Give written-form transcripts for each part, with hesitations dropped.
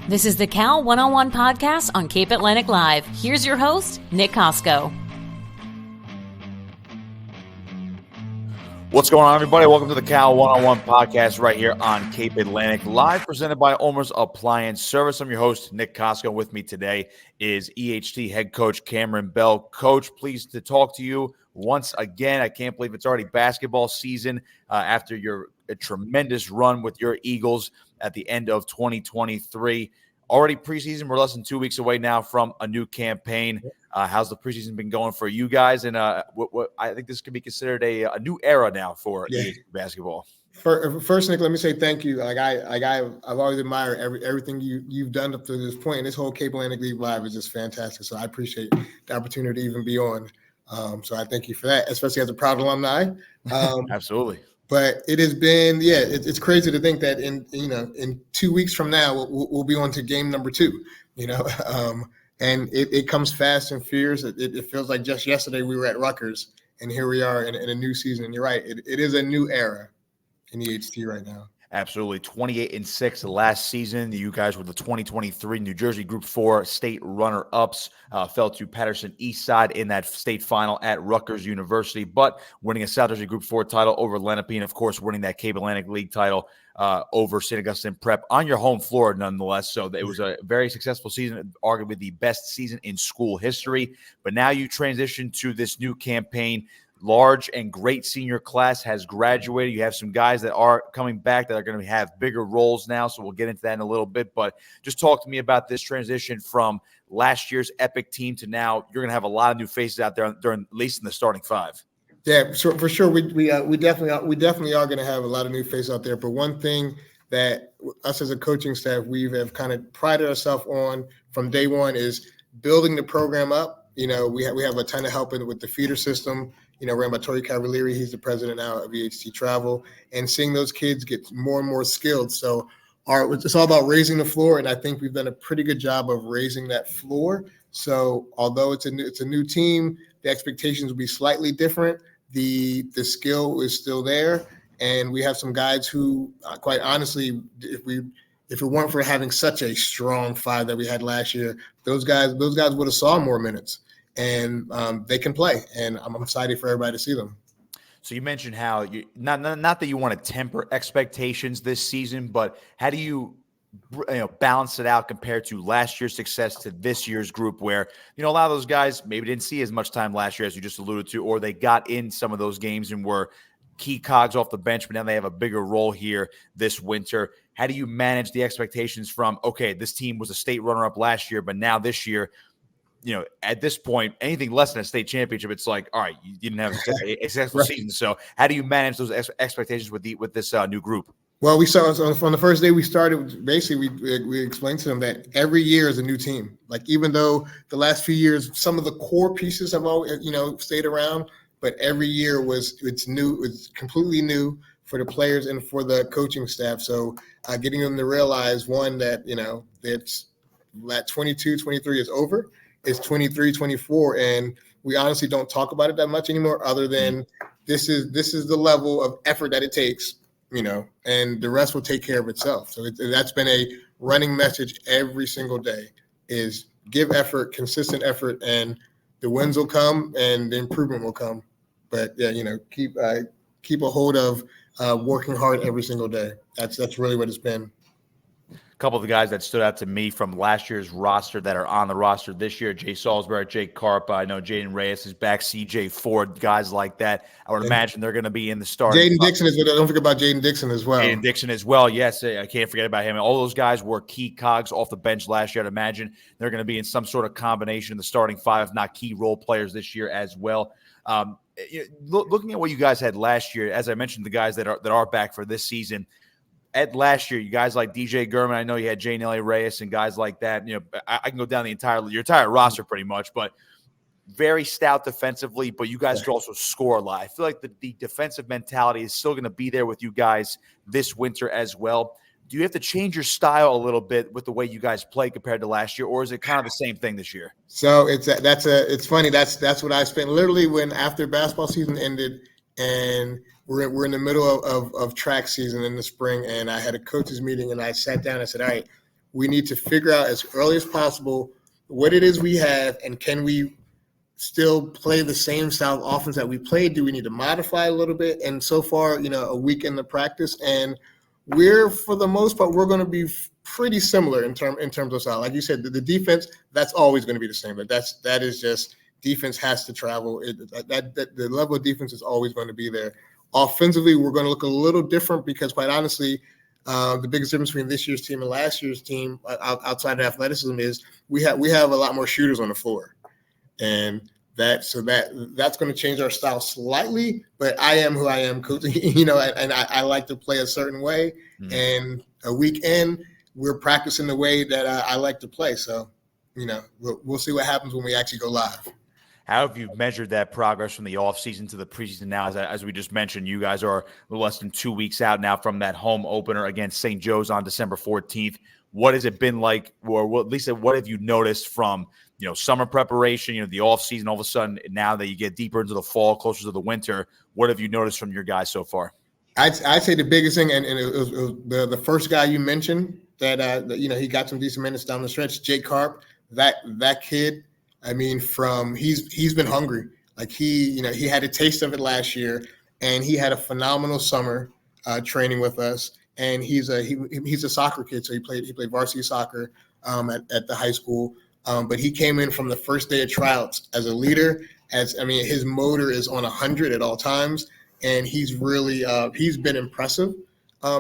This is the Cal One-on-One podcast on Cape Atlantic Live. Here's your host, Nick Kosko. What's going on, everybody? Welcome to the Cal One-on-One podcast right here on Cape Atlantic Live, presented by Ulmer's Appliance Service. I'm your host, Nick Kosko. With me today is EHT head coach Cameron Bell. Coach, pleased to talk to you once again. I can't believe it's already basketball season after your tremendous run with your Eagles at the end of 2023. Already preseason, we're less than 2 weeks away now from a new campaign. How's the preseason been going for you guys? And what I think this could be considered a new era now for basketball. First, Nick, let me say thank you. I've always admired everything you've done up to this point. And this whole Cape Atlantic League Live is just fantastic. So I appreciate the opportunity to even be on. So I thank you for that, especially as a proud alumni. Absolutely. But it has been, it's crazy to think that in 2 weeks from now we'll be on to game number 2. And it comes fast and furious. It feels like just yesterday we were at Rutgers, and here we are in a new season. And you're right, it is a new era in EHT right now. Absolutely. 28-6 last season. You guys were the 2023 New Jersey Group 4 state runner-ups. Fell to Patterson Eastside in that state final at Rutgers University, but winning a South Jersey Group 4 title over Lenape, and of course winning that Cape Atlantic League title over St. Augustine Prep on your home floor nonetheless. So it was a very successful season, arguably the best season in school history. But now you transition to this new campaign. Large and great senior class has graduated. You have some guys that are coming back that are going to have bigger roles now, so we'll get into that in a little bit. But just talk to me about this transition from last year's epic team to now. You're going to have a lot of new faces out there, at least in the starting 5. Yeah, for sure. We definitely are going to have a lot of new faces out there. But one thing that us as a coaching staff have kind of prided ourselves on from day one is building the program up. We have a ton of help with the feeder system. Ran by Tori Cavalieri. He's the president now of EHT Travel, and seeing those kids get more and more skilled. So it's all about raising the floor, and I think we've done a pretty good job of raising that floor. So although it's a new team, the expectations will be slightly different. The skill is still there, and we have some guys who, quite honestly, if it weren't for having such a strong 5 that we had last year, those guys would have saw more minutes. And they can play, and I'm excited for everybody to see them. So you mentioned how you not that you want to temper expectations this season, but how do you balance it out compared to last year's success to this year's group, where a lot of those guys maybe didn't see as much time last year as you just alluded to, or they got in some of those games and were key cogs off the bench, but now they have a bigger role here this winter. How do you manage the expectations from, okay, this team was a state runner-up last year, but now this year, at this point, anything less than a state championship, it's like, all right, you didn't have a successful season. So how do you manage those expectations with this new group? Well, we saw on the first day we started, basically we explained to them that every year is a new team. Like, even though the last few years, some of the core pieces have always, stayed around, but every year it's new, it's completely new for the players and for the coaching staff. So getting them to realize, one, that, it's that 22, 23 is over. It's 23, 24, and we honestly don't talk about it that much anymore, other than this is the level of effort that it takes, and the rest will take care of itself. So that's been a running message every single day, is give effort, consistent effort, and the wins will come and the improvement will come. But keep a hold of working hard every single day. That's really what it's been. Couple of the guys that stood out to me from last year's roster that are on the roster this year: Jay Salisbury, Jake Karp. I know Jaden Reyes is back, CJ Ford, guys like that. I would imagine they're going to be in the starting. Jaden Dixon don't forget about Jaden Dixon as well. Jaden Dixon as well. Yes, I can't forget about him. All those guys were key cogs off the bench last year. I'd imagine they're going to be in some sort of combination in the starting 5, if not key role players this year as well. Looking at what you guys had last year, as I mentioned, the guys that are back for this season. At last year, you guys like DJ Gurman, I know you had Jane L.A. Reyes and guys like that. I can go down your entire roster pretty much, but very stout defensively, but you guys could also score a lot. I feel like the defensive mentality is still going to be there with you guys this winter as well. Do you have to change your style a little bit with the way you guys play compared to last year, or is it kind of the same thing this year? So it's funny. That's what I spent literally after basketball season ended, and we're in the middle of track season in the spring, and I had a coaches meeting, and I sat down and said, all right, we need to figure out as early as possible what it is we have, and can we still play the same style of offense that we played? Do we need to modify a little bit? And so far, a week in the practice, and for the most part, we're going to be pretty similar in terms of style. Like you said, the defense, that's always going to be the same. But that is just defense has to travel. The level of defense is always going to be there. Offensively, we're going to look a little different because, quite honestly, the biggest difference between this year's team and last year's team, outside of athleticism, is we have a lot more shooters on the floor, and that's going to change our style slightly. But I am who I am, coaching, and I like to play a certain way. Mm-hmm. And a week in, we're practicing the way that I like to play. So, we'll see what happens when we actually go live. How have you measured that progress from the offseason to the preseason now? As we just mentioned, you guys are a little less than 2 weeks out now from that home opener against St. Joe's on December 14th. What has it been like, or at least what have you noticed from, summer preparation, the offseason, all of a sudden now that you get deeper into the fall, closer to the winter, what have you noticed from your guys so far? I'd say the biggest thing, and it was the first guy you mentioned that he got some decent minutes down the stretch, Jake Karp, that kid. I mean, he's been hungry. Like he had a taste of it last year, and he had a phenomenal summer training with us. And he's a soccer kid, so he played varsity soccer at the high school. But he came in from the first day of tryouts as a leader. His motor is on 100 at all times, and he's really he's been impressive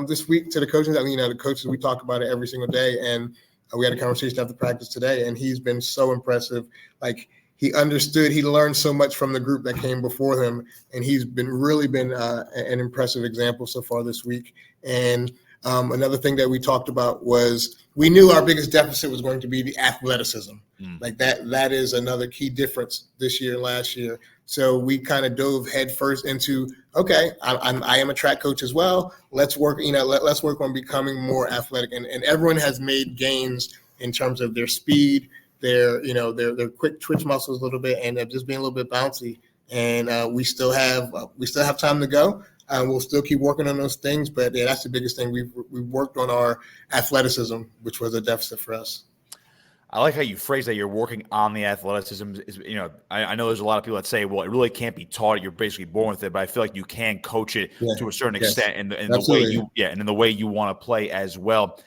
this week to the coaches. The coaches, we talk about it every single day, and we had a conversation after practice today, and he's been so impressive. Like, he understood, he learned so much from the group that came before him, and he's really been an impressive example so far this week. And another thing that we talked about was we knew our biggest deficit was going to be the athleticism. Like that is another key difference this year and last year. So we kind of dove headfirst into, okay, I am a track coach as well. Let's work, let's work on becoming more athletic. And everyone has made gains in terms of their speed, their quick twitch muscles a little bit, and just being a little bit bouncy. And we still have time to go. We'll still keep working on those things, but yeah, that's the biggest thing. We've worked on our athleticism, which was a deficit for us. I like how you phrase that you're working on the athleticism. I know there's a lot of people that say, well, it really can't be taught. You're basically born with it, but I feel like you can coach it to a certain extent and in the way you want to play as well.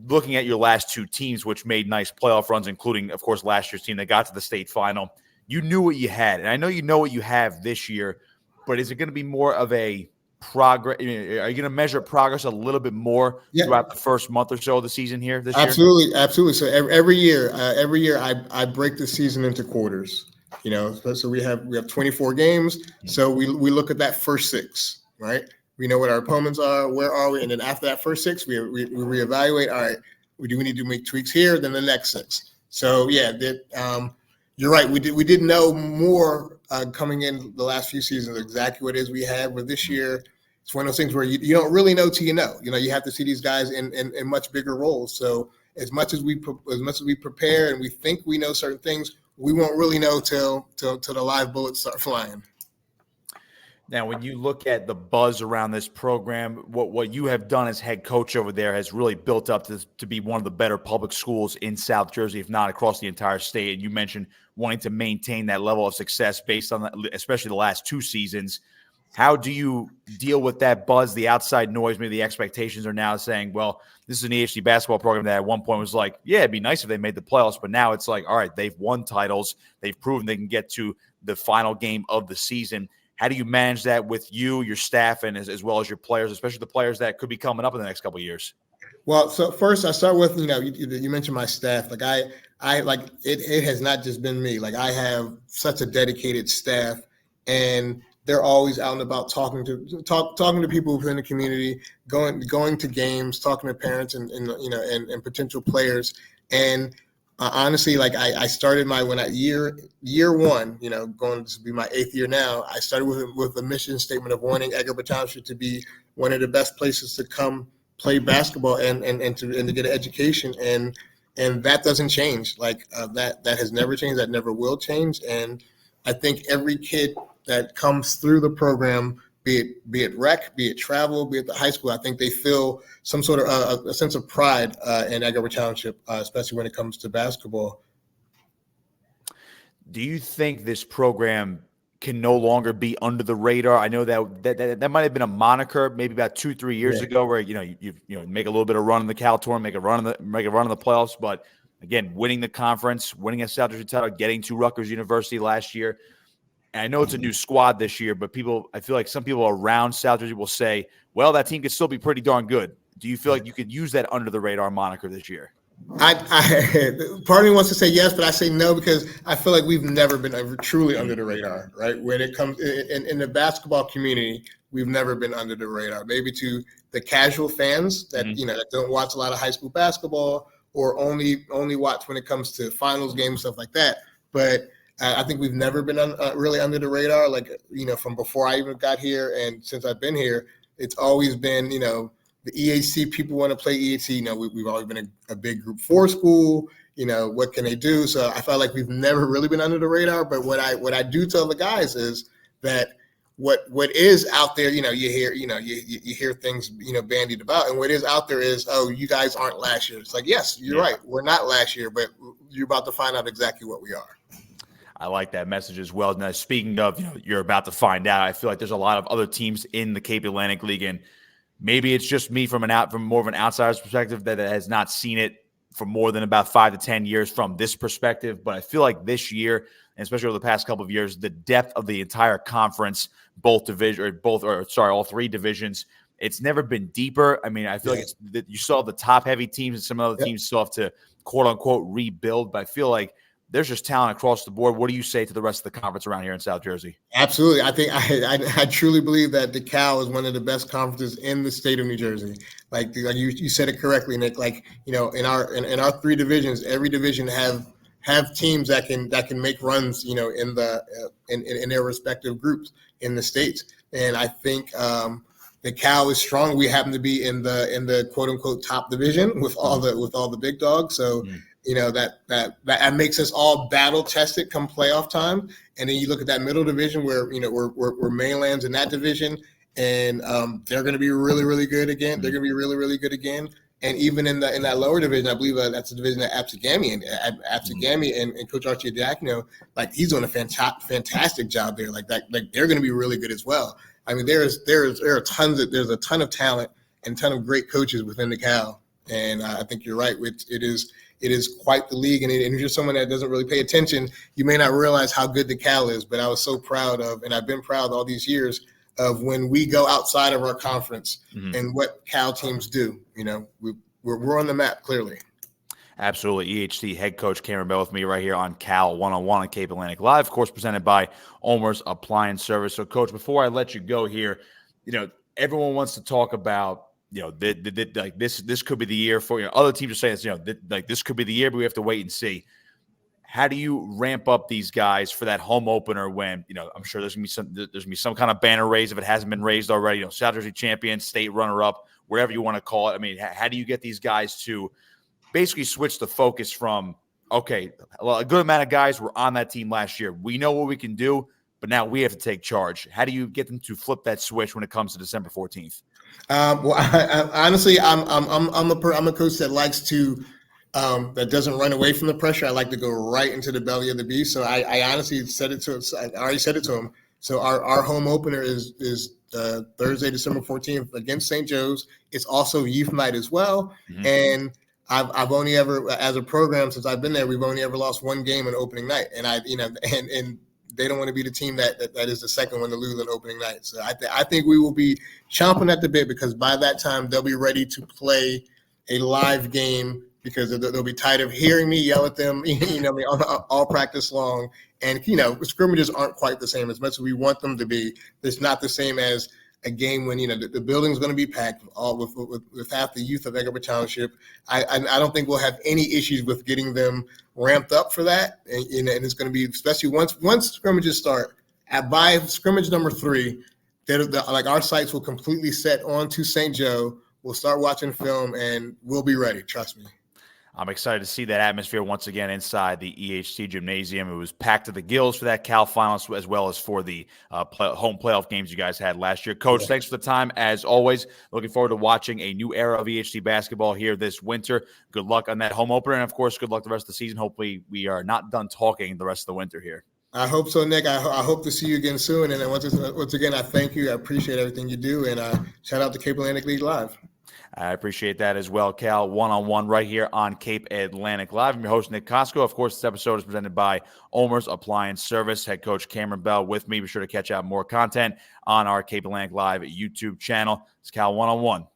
Looking at your last two teams, which made nice playoff runs, including, of course, last year's team that got to the state final, you knew what you had. And I know you know what you have this year, but is it going to be more of a progress? Are you going to measure progress a little bit more throughout the first month or so of the season here this year? Absolutely. So every year I break the season into quarters. So we have 24 games. So we look at that first 6, right? We know what our opponents are, where are we, and then after that first 6, we reevaluate. All right, do we need to make tweaks here? Then the next 6. So you're right. We did know more coming in the last few seasons exactly what it is we had. But this year, it's one of those things where you don't really know till you know. You have to see these guys in much bigger roles. So as much as we prepare and we think we know certain things, we won't really know till the live bullets start flying. Now, when you look at the buzz around this program, what you have done as head coach over there has really built up to be one of the better public schools in South Jersey, if not across the entire state. And you mentioned wanting to maintain that level of success based on that, especially the last 2 seasons. How do you deal with that buzz, the outside noise? Maybe the expectations are now saying, well, this is an EHT basketball program that at one point was like, yeah, it'd be nice if they made the playoffs. But now it's like, all right, they've won titles. They've proven they can get to the final game of the season. How do you manage that with you, your staff, and as well as your players, especially the players that could be coming up in the next couple of years? Well, so first I start with, you mentioned my staff. Like I like it has not just been me. Like I have such a dedicated staff, and they're always out and about talking to people within the community, going to games, talking to parents and potential players. And honestly, like I started year 1, going to be my 8th year now. I started with a mission statement of wanting Harbor Township to be one of the best places to come play basketball and to get an education. And that doesn't change. Like that has never changed. That never will change. And I think every kid that comes through the program be it rec, be it travel, be it the high school. I think they feel some sort of a sense of pride in Harbor Township, especially when it comes to basketball. Do you think this program can no longer be under the radar? I know that might have been a moniker maybe about 2-3 years ago, where you make a little bit of run in the Cal Tour, make a run in the playoffs, but again, winning the conference, winning a South Jersey title, getting to Rutgers University last year. And I know it's a new squad this year, but I feel like some people around South Jersey will say, well, that team could still be pretty darn good. Do you feel like you could use that under the radar moniker this year? Part of me wants to say yes, but I say no, because I feel like we've never been truly under the radar, right? When it comes in the basketball community, we've never been under the radar. Maybe to the casual fans that that don't watch a lot of high school basketball, or only watch when it comes to finals games, stuff like that. But I think we've never been really under the radar. Like, from before I even got here, and since I've been here, it's always been, the EHT people want to play EHT. We've always been a big Group 4 school. What can they do? So I felt like we've never really been under the radar. But what I do tell the guys is that what is out there, you hear things, bandied about, and what is out there is, oh, you guys aren't last year. It's like, yes, you're right. We're not last year, but you're about to find out exactly what we are. I like that message as well. Now, speaking of, you're about to find out, I feel like there's a lot of other teams in the Cape Atlantic League, and maybe it's just me from more of an outsider's perspective that has not seen it for more than about 5 to 10 years from this perspective. But I feel like this year, and especially over the past couple of years, the depth of the entire conference, all 3 divisions, it's never been deeper. I mean, I feel like you saw the top heavy teams, and some other teams still have to quote unquote rebuild. But I feel like there's just talent across the board. What do you say to the rest of the conference around here in South Jersey? Absolutely. I think I truly believe that the Cal is one of the best conferences in the state of New Jersey. Like you said it correctly, Nick. Like, in our 3 divisions, every division have teams that can make runs, in their respective groups in the states. And I think the Cal is strong. We happen to be in the quote unquote top division with all the big dogs. So. That makes us all battle tested come playoff time. And then you look at that middle division where, we're mainlands in that division, and they're going to be really, really good again. They're going to be really, really good again. And even in that lower division, I believe that's the division that Appliance and Coach Archie Diacono, like, he's doing a fantastic job there. Like they're going to be really good as well. I mean, there's a ton of talent and a ton of great coaches within the Cal. And I think you're right. It is quite the league, and if you're someone that doesn't really pay attention, you may not realize how good the Cal is. But I was so proud of, and I've been proud all these years of, when we go outside of our conference and what Cal teams do. We're on the map clearly. Absolutely. EHT head coach Cameron Bell with me right here on Cal 101 on Cape Atlantic Live, of course, presented by Ulmer's Appliance Service. So, Coach, before I let you go here, everyone wants to talk about, like this could be the year for, other teams are saying this, like this could be the year, but we have to wait and see. How do you ramp up these guys for that home opener when, I'm sure there's gonna be some kind of banner raised if it hasn't been raised already, South Jersey champion, state runner-up, whatever you want to call it. I mean, how do you get these guys to basically switch the focus from, okay, a good amount of guys were on that team last year, we know what we can do, but now we have to take charge? How do you get them to flip that switch when it comes to December 14th? Well, I honestly, I'm a coach that likes to, that doesn't run away from the pressure. I like to go right into the belly of the beast. So I honestly said it to him. I already said it to him. So our home opener is Thursday, December 14th against St. Joe's. It's also youth night as well. And I've only ever, as a program, since I've been there, we've only ever lost 1 game on opening night. And and they don't want to be the team that is the second one to lose on opening night. So I think we will be chomping at the bit, because by that time they'll be ready to play a live game, because they'll be tired of hearing me yell at them, all practice long. And, scrimmages aren't quite the same. As much as we want them to be, it's not the same as a game when, the building's going to be packed with half the youth of Harbor Township. I don't think we'll have any issues with getting them ramped up for that. And it's going to be, especially once scrimmages start, by scrimmage number 3, like our sights will completely set onto St. Joe. We'll start watching film and we'll be ready. Trust me. I'm excited to see that atmosphere once again inside the EHT gymnasium. It was packed to the gills for that Cal finals as well as for the home playoff games you guys had last year. Coach, thanks for the time as always. Looking forward to watching a new era of EHT basketball here this winter. Good luck on that home opener, and of course, good luck the rest of the season. Hopefully, we are not done talking the rest of the winter here. I hope so, Nick. I hope to see you again soon. And once again, I thank you. I appreciate everything you do. And shout out to Cape Atlantic League Live. I appreciate that as well, Cal. One-on-one right here on Cape Atlantic Live. I'm your host, Nick Kosko. Of course, this episode is presented by Ulmer's Appliance Service. Head coach Cameron Bell with me. Be sure to catch out more content on our Cape Atlantic Live YouTube channel. It's Cal One-on-One.